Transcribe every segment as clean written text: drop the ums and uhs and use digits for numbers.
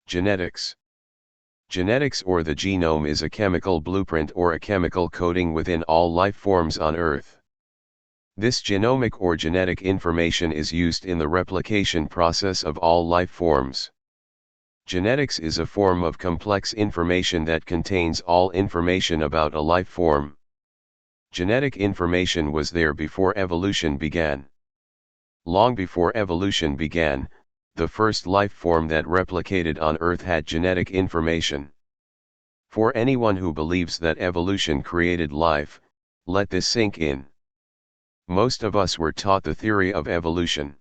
Genetics. Genetics or the genome is a chemical blueprint or a chemical coding within all life forms on Earth. This genomic or genetic information is used in the replication process of all life forms. Genetics is a form of complex information that contains all information about a life form. Genetic information was there before evolution began. Long before evolution began, the first life form that replicated on Earth had genetic information. For anyone who believes that evolution created life, let this sink in. Most of us were taught the theory of evolution.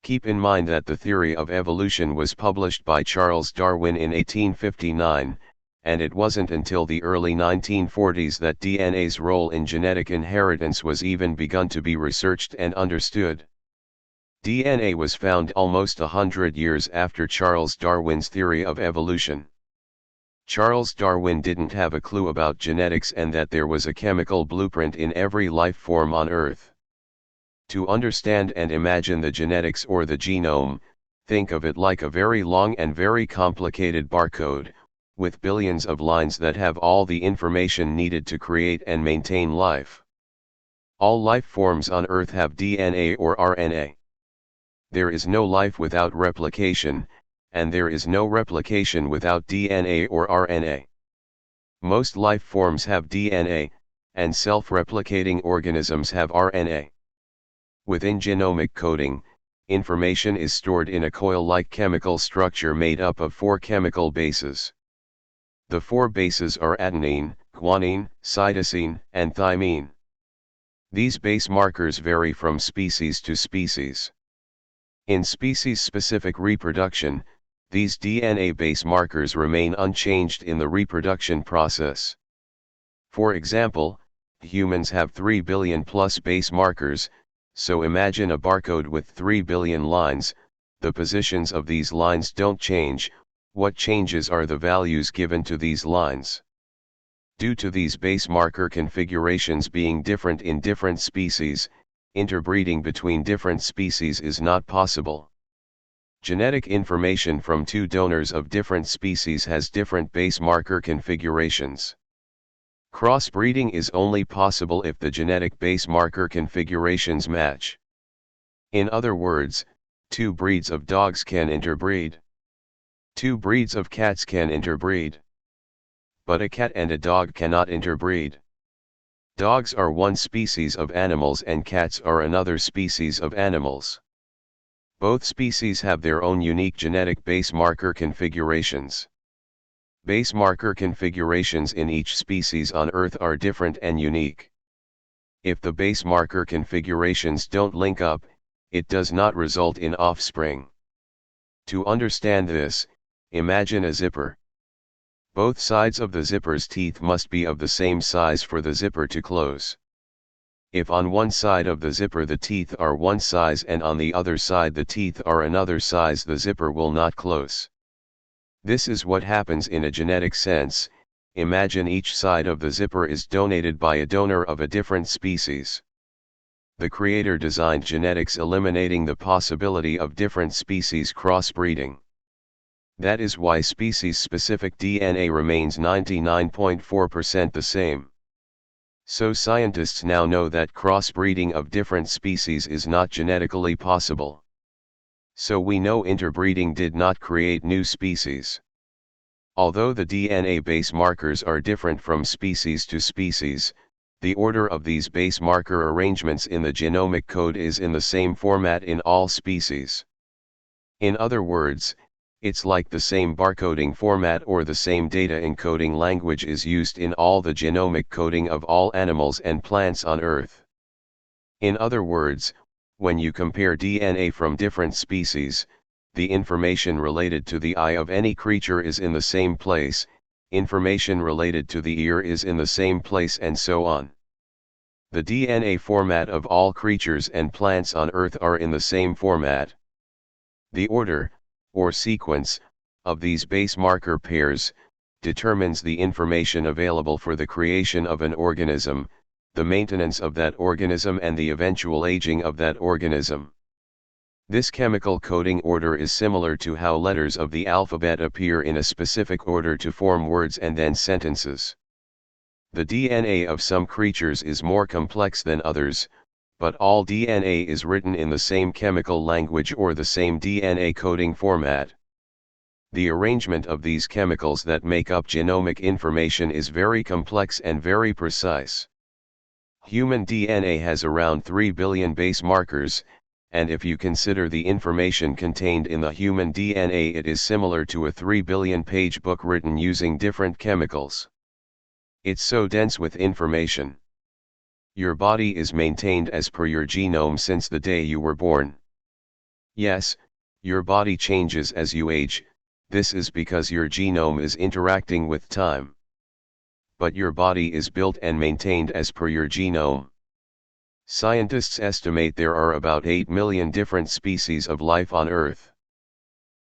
Keep in mind that the theory of evolution was published by Charles Darwin in 1859, and it wasn't until the early 1940s that DNA's role in genetic inheritance was even begun to be researched and understood. DNA was found almost 100 years after Charles Darwin's theory of evolution. Charles Darwin didn't have a clue about genetics and that there was a chemical blueprint in every life form on Earth. To understand and imagine the genetics or the genome, think of it like a very long and very complicated barcode, with billions of lines that have all the information needed to create and maintain life. All life forms on Earth have DNA or RNA. There is no life without replication, and there is no replication without DNA or RNA. Most life forms have DNA, and self-replicating organisms have RNA. Within genomic coding, information is stored in a coil-like chemical structure made up of 4 chemical bases. The 4 bases are adenine, guanine, cytosine, and thymine. These base markers vary from species to species. In species-specific reproduction, these DNA base markers remain unchanged in the reproduction process. For example, humans have 3 billion plus base markers, so imagine a barcode with 3 billion lines. The positions of these lines don't change, what changes are the values given to these lines. Due to these base marker configurations being different in different species, interbreeding between different species is not possible. Genetic information from 2 donors of different species has different base marker configurations. Crossbreeding is only possible if the genetic base marker configurations match. In other words, 2 breeds of dogs can interbreed. 2 breeds of cats can interbreed. But a cat and a dog cannot interbreed. Dogs are one species of animals and cats are another species of animals. Both species have their own unique genetic base marker configurations. Base marker configurations in each species on Earth are different and unique. If the base marker configurations don't link up, it does not result in offspring. To understand this, imagine a zipper. Both sides of the zipper's teeth must be of the same size for the zipper to close. If on one side of the zipper the teeth are one size and on the other side the teeth are another size, the zipper will not close. This is what happens in a genetic sense. Imagine each side of the zipper is donated by a donor of a different species. The creator designed genetics eliminating the possibility of different species crossbreeding. That is why species-specific DNA remains 99.4% the same. So scientists now know that crossbreeding of different species is not genetically possible. So we know interbreeding did not create new species. Although the DNA base markers are different from species to species, the order of these base marker arrangements in the genomic code is in the same format in all species. In other words, it's like the same barcoding format or the same data encoding language is used in all the genomic coding of all animals and plants on Earth. In other words, when you compare DNA from different species, the information related to the eye of any creature is in the same place, information related to the ear is in the same place, and so on. The DNA format of all creatures and plants on Earth are in the same format. The order, or sequence, of these base marker pairs, determines the information available for the creation of an organism, the maintenance of that organism and the eventual aging of that organism. This chemical coding order is similar to how letters of the alphabet appear in a specific order to form words and then sentences. The DNA of some creatures is more complex than others, but all DNA is written in the same chemical language or the same DNA coding format. The arrangement of these chemicals that make up genomic information is very complex and very precise. Human DNA has around 3 billion base markers, and if you consider the information contained in the human DNA, it is similar to a 3 billion page book written using different chemicals. It's so dense with information. Your body is maintained as per your genome since the day you were born. Yes, your body changes as you age, this is because your genome is interacting with time. But your body is built and maintained as per your genome. Scientists estimate there are about 8 million different species of life on Earth,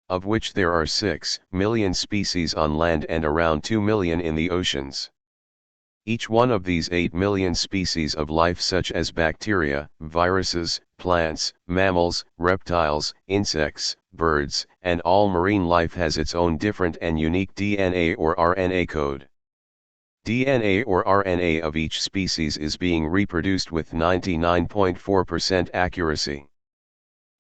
of which there are 6 million species on land and around 2 million in the oceans. Each one of these 8 million species of life, such as bacteria, viruses, plants, mammals, reptiles, insects, birds, and all marine life, has its own different and unique DNA or RNA code. DNA or RNA of each species is being reproduced with 99.4% accuracy.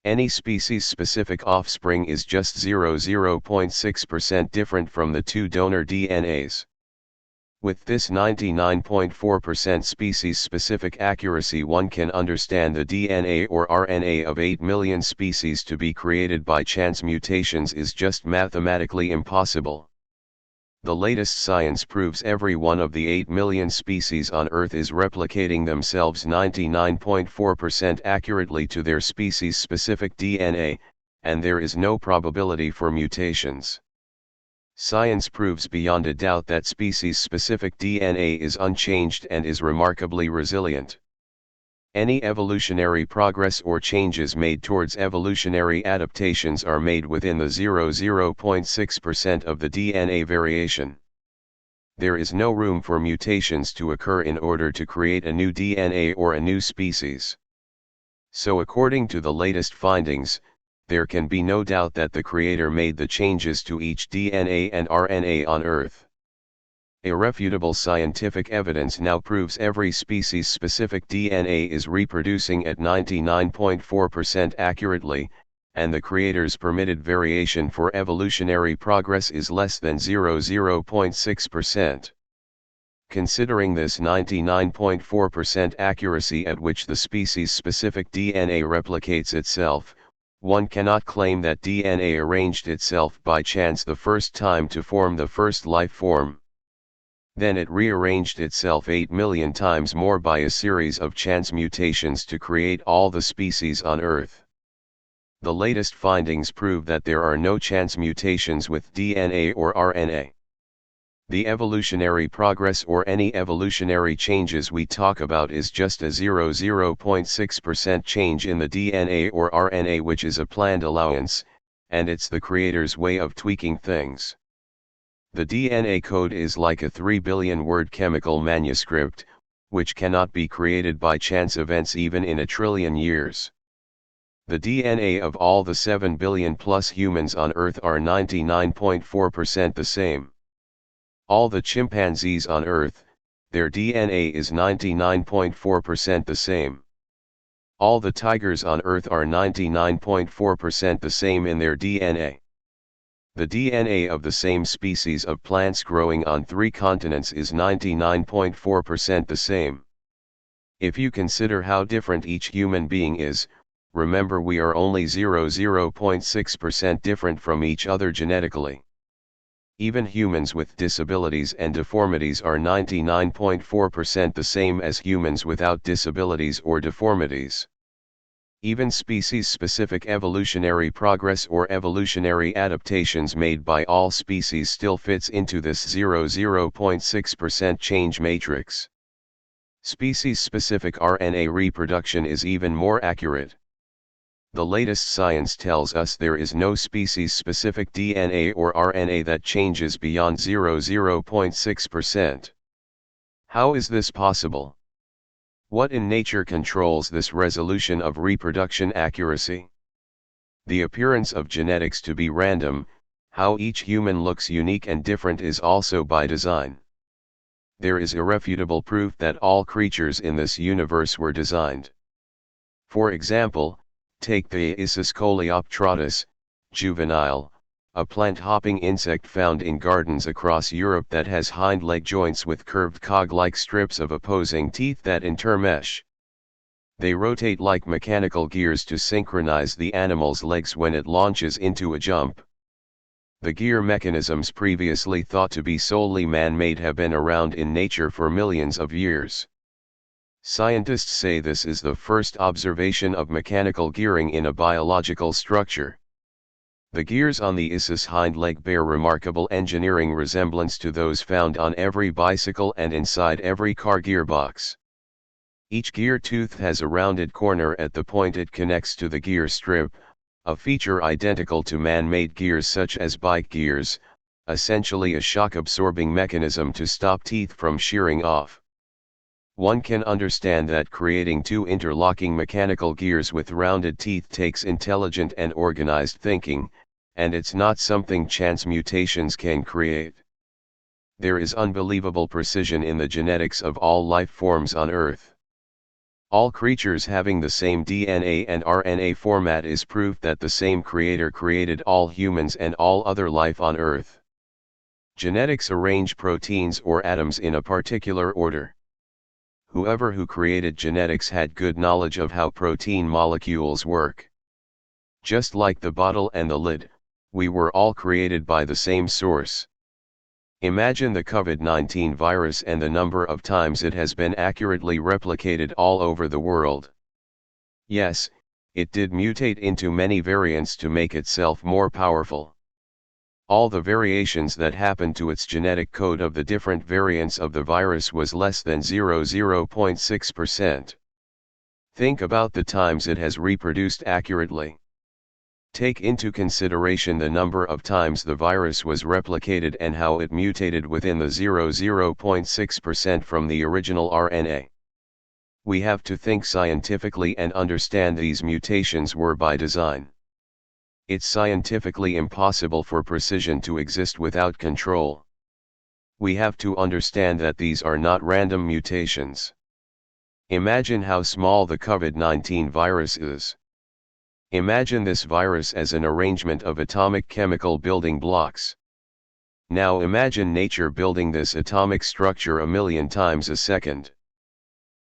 Any species-specific offspring is just 0.6% different from the two donor DNAs. With this 99.4% species-specific accuracy, one can understand the DNA or RNA of 8 million species to be created by chance mutations is just mathematically impossible. The latest science proves every one of the 8 million species on Earth is replicating themselves 99.4% accurately to their species-specific DNA, and there is no probability for mutations. Science proves beyond a doubt that species-specific DNA is unchanged and is remarkably resilient. Any evolutionary progress or changes made towards evolutionary adaptations are made within the 0.6% of the DNA variation. There is no room for mutations to occur in order to create a new DNA or a new species. So according to the latest findings, there can be no doubt that the Creator made the changes to each DNA and RNA on Earth. Irrefutable scientific evidence now proves every species-specific DNA is reproducing at 99.4% accurately, and the Creator's permitted variation for evolutionary progress is less than 0.6%. Considering this 99.4% accuracy at which the species-specific DNA replicates itself, one cannot claim that DNA arranged itself by chance the first time to form the first life form. Then it rearranged itself 8 million times more by a series of chance mutations to create all the species on Earth. The latest findings prove that there are no chance mutations with DNA or RNA. The evolutionary progress or any evolutionary changes we talk about is just a 0.6% change in the DNA or RNA, which is a planned allowance, and it's the Creator's way of tweaking things. The DNA code is like a 3 billion word chemical manuscript, which cannot be created by chance events even in a trillion years. The DNA of all the 7 billion plus humans on Earth are 99.4% the same. All the chimpanzees on Earth, their DNA is 99.4% the same. All the tigers on Earth are 99.4% the same in their DNA. The DNA of the same species of plants growing on 3 continents is 99.4% the same. If you consider how different each human being is, remember we are only 0.6% different from each other genetically. Even humans with disabilities and deformities are 99.4% the same as humans without disabilities or deformities. Even species-specific evolutionary progress or evolutionary adaptations made by all species still fits into this 0.6% change matrix. Species-specific RNA reproduction is even more accurate. The latest science tells us there is no species-specific DNA or RNA that changes beyond 0.6%. How is this possible? What in nature controls this resolution of reproduction accuracy? The appearance of genetics to be random, how each human looks unique and different is also by design. There is irrefutable proof that all creatures in this universe were designed. For example, take the Aesis coleoptratus, juvenile, a plant-hopping insect found in gardens across Europe that has hind leg joints with curved cog-like strips of opposing teeth that intermesh. They rotate like mechanical gears to synchronize the animal's legs when it launches into a jump. The gear mechanisms previously thought to be solely man-made have been around in nature for millions of years. Scientists say this is the first observation of mechanical gearing in a biological structure. The gears on the Aesis hind leg bear remarkable engineering resemblance to those found on every bicycle and inside every car gearbox. Each gear tooth has a rounded corner at the point it connects to the gear strip, a feature identical to man-made gears such as bike gears, essentially a shock-absorbing mechanism to stop teeth from shearing off. One can understand that creating two interlocking mechanical gears with rounded teeth takes intelligent and organized thinking, and it's not something chance mutations can create. There is unbelievable precision in the genetics of all life forms on Earth. All creatures having the same DNA and RNA format is proof that the same creator created all humans and all other life on Earth. Genetics arrange proteins or atoms in a particular order. Whoever who created genetics had good knowledge of how protein molecules work. Just like the bottle and the lid, we were all created by the same source. Imagine the COVID-19 virus and the number of times it has been accurately replicated all over the world. Yes, it did mutate into many variants to make itself more powerful. All the variations that happened to its genetic code of the different variants of the virus was less than 0.6%. Think about the times it has reproduced accurately. Take into consideration the number of times the virus was replicated and how it mutated within the 0.6% from the original RNA. We have to think scientifically and understand these mutations were by design. It's scientifically impossible for precision to exist without control. We have to understand that these are not random mutations. Imagine how small the COVID-19 virus is. Imagine this virus as an arrangement of atomic chemical building blocks. Now imagine nature building this atomic structure a million times a second.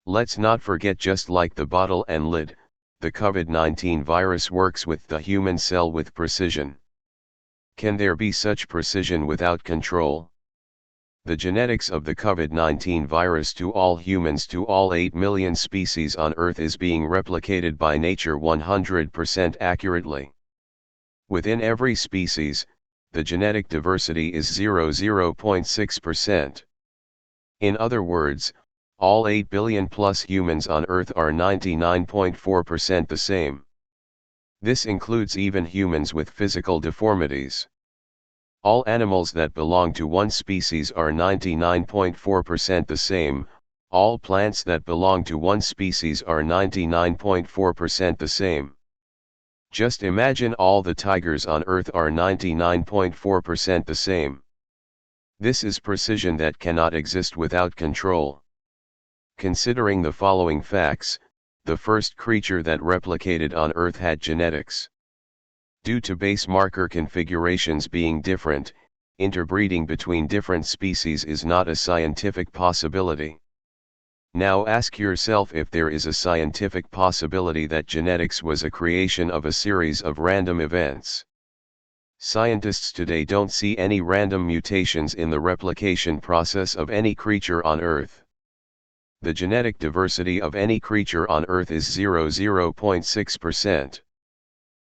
Let's not forget, just like the bottle and lid, the COVID-19 virus works with the human cell with precision. Can there be such precision without control? The genetics of the COVID-19 virus to all humans, to all 8 million species on Earth, is being replicated by nature 100% accurately. Within every species, the genetic diversity is 0.6%. In other words, all 8 billion plus humans on Earth are 99.4% the same. This includes even humans with physical deformities. All animals that belong to one species are 99.4% the same, all plants that belong to one species are 99.4% the same. Just imagine all the tigers on Earth are 99.4% the same. This is precision that cannot exist without control. Considering the following facts, the first creature that replicated on Earth had genetics. Due to base marker configurations being different, interbreeding between different species is not a scientific possibility. Now ask yourself if there is a scientific possibility that genetics was a creation of a series of random events. Scientists today don't see any random mutations in the replication process of any creature on Earth. The genetic diversity of any creature on Earth is 0.6%.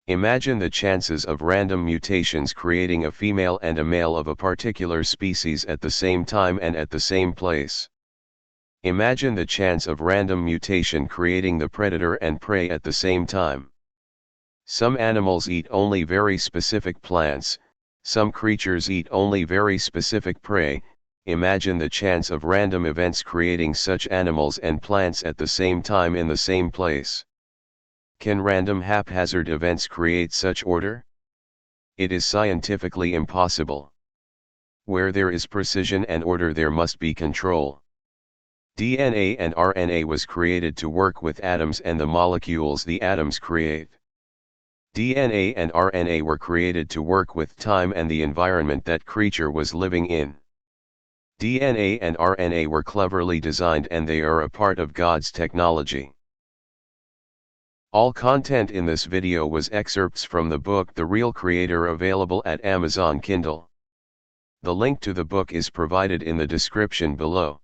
Imagine the chances of random mutations creating a female and a male of a particular species at the same time and at the same place. Imagine the chance of random mutation creating the predator and prey at the same time. Some animals eat only very specific plants, some creatures eat only very specific prey. Imagine the chance of random events creating such animals and plants at the same time in the same place. Can random haphazard events create such order? It is scientifically impossible. Where there is precision and order, there must be control. DNA and RNA was created to work with atoms and the molecules the atoms create. DNA and RNA were created to work with time and the environment that creature was living in. DNA and RNA were cleverly designed and they are a part of God's technology. All content in this video was excerpts from the book The Real Creator, available at Amazon Kindle. The link to the book is provided in the description below.